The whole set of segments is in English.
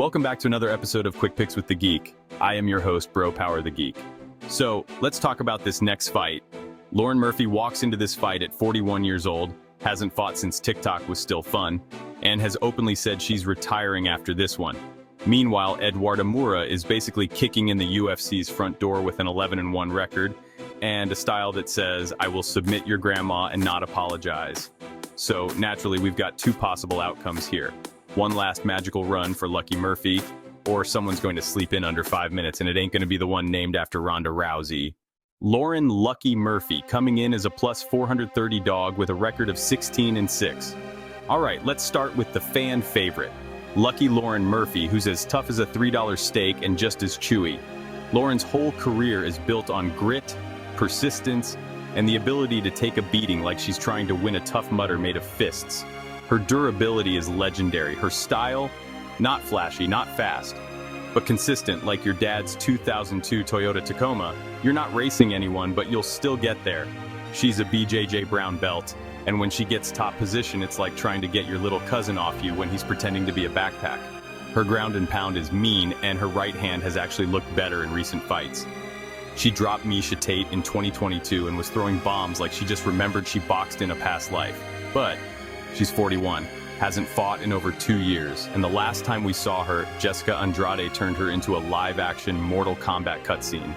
Welcome back to another episode of Quick Picks with the Geek. I am your host, Bro Power the Geek. So, let's talk about this next fight. Lauren Murphy walks into this fight at 41 years old, hasn't fought since TikTok was still fun, and has openly said she's retiring after this one. Meanwhile, Eduarda Moura is basically kicking in the UFC's front door with an 11-1 record, and a style that says, I will submit your grandma and not apologize. So, naturally, we've got two possible outcomes here. One last magical run for Lucky Murphy, or someone's going to sleep in under 5 minutes, and it ain't going to be the one named after Ronda Rousey. Lauren Lucky Murphy coming in as a plus 430 dog with a record of 16-6. All right, let's start with the fan favorite, Lucky Lauren Murphy, who's as tough as a $3 steak and just as chewy. Lauren's whole career is built on grit, persistence, and the ability to take a beating like she's trying to win a Tough Mudder made of fists. Her durability is legendary. Her style, not flashy, not fast, but consistent like your dad's 2002 Toyota Tacoma. You're not racing anyone, but you'll still get there. She's a BJJ brown belt, and when she gets top position, it's like trying to get your little cousin off you when he's pretending to be a backpack. Her ground and pound is mean, and her right hand has actually looked better in recent fights. She dropped Miesha Tate in 2022 and was throwing bombs like she just remembered she boxed in a past life. But she's 41, hasn't fought in over 2 years, and the last time we saw her, Jessica Andrade turned her into a live-action Mortal Kombat cutscene.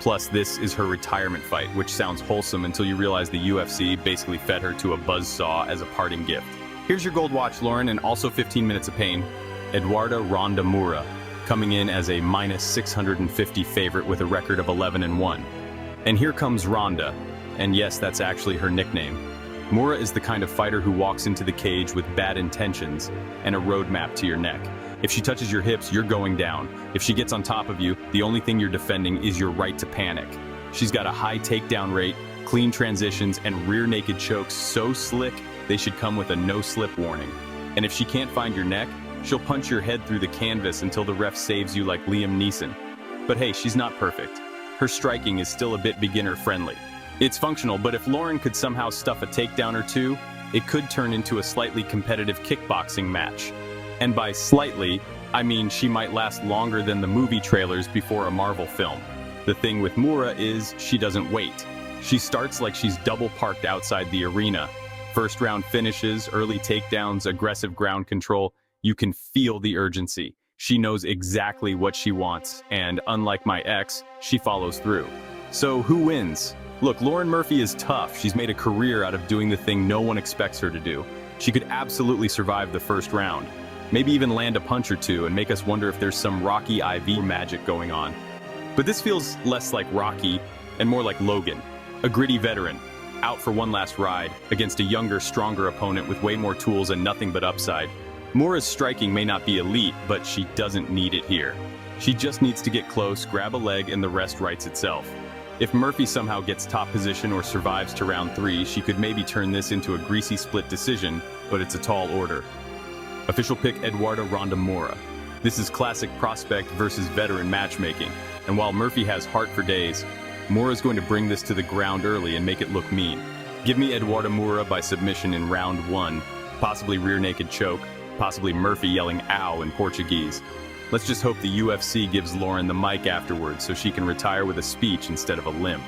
Plus, this is her retirement fight, which sounds wholesome until you realize the UFC basically fed her to a buzzsaw as a parting gift. Here's your gold watch, Lauren, and also 15 minutes of pain. Eduarda Ronda Moura, coming in as a minus 650 favorite with a record of 11-1. And here comes Ronda, and yes, that's actually her nickname. Moura is the kind of fighter who walks into the cage with bad intentions and a roadmap to your neck. If she touches your hips, you're going down. If she gets on top of you, the only thing you're defending is your right to panic. She's got a high takedown rate, clean transitions, and rear naked chokes so slick, they should come with a no-slip warning. And if she can't find your neck, she'll punch your head through the canvas until the ref saves you like Liam Neeson. But hey, she's not perfect. Her striking is still a bit beginner-friendly. It's functional, but if Lauren could somehow stuff a takedown or two, it could turn into a slightly competitive kickboxing match. And by slightly, I mean she might last longer than the movie trailers before a Marvel film. The thing with Moura is she doesn't wait. She starts like she's double parked outside the arena. First round finishes, early takedowns, aggressive ground control. You can feel the urgency. She knows exactly what she wants, and unlike my ex, she follows through. So who wins? Look, Lauren Murphy is tough. She's made a career out of doing the thing no one expects her to do. She could absolutely survive the first round. Maybe even land a punch or two and make us wonder if there's some Rocky IV magic going on. But this feels less like Rocky and more like Logan, a gritty veteran, out for one last ride against a younger, stronger opponent with way more tools and nothing but upside. Moura's striking may not be elite, but she doesn't need it here. She just needs to get close, grab a leg, and the rest writes itself. If Murphy somehow gets top position or survives to round 3, she could maybe turn this into a greasy split decision, but it's a tall order. Official pick Eduarda Ronda Moura. This is classic prospect versus veteran matchmaking, and while Murphy has heart for days, Moura's going to bring this to the ground early and make it look mean. Give me Eduarda Moura by submission in round 1, possibly rear naked choke, possibly Murphy yelling ow in Portuguese. Let's just hope the UFC gives Lauren the mic afterwards so she can retire with a speech instead of a limp.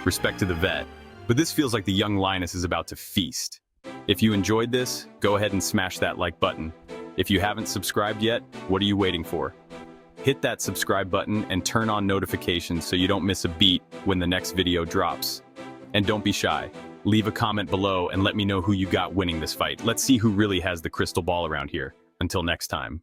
Respect to the vet. But this feels like the young lioness is about to feast. If you enjoyed this, go ahead and smash that like button. If you haven't subscribed yet, what are you waiting for? Hit that subscribe button and turn on notifications so you don't miss a beat when the next video drops. And don't be shy. Leave a comment below and let me know who you got winning this fight. Let's see who really has the crystal ball around here. Until next time.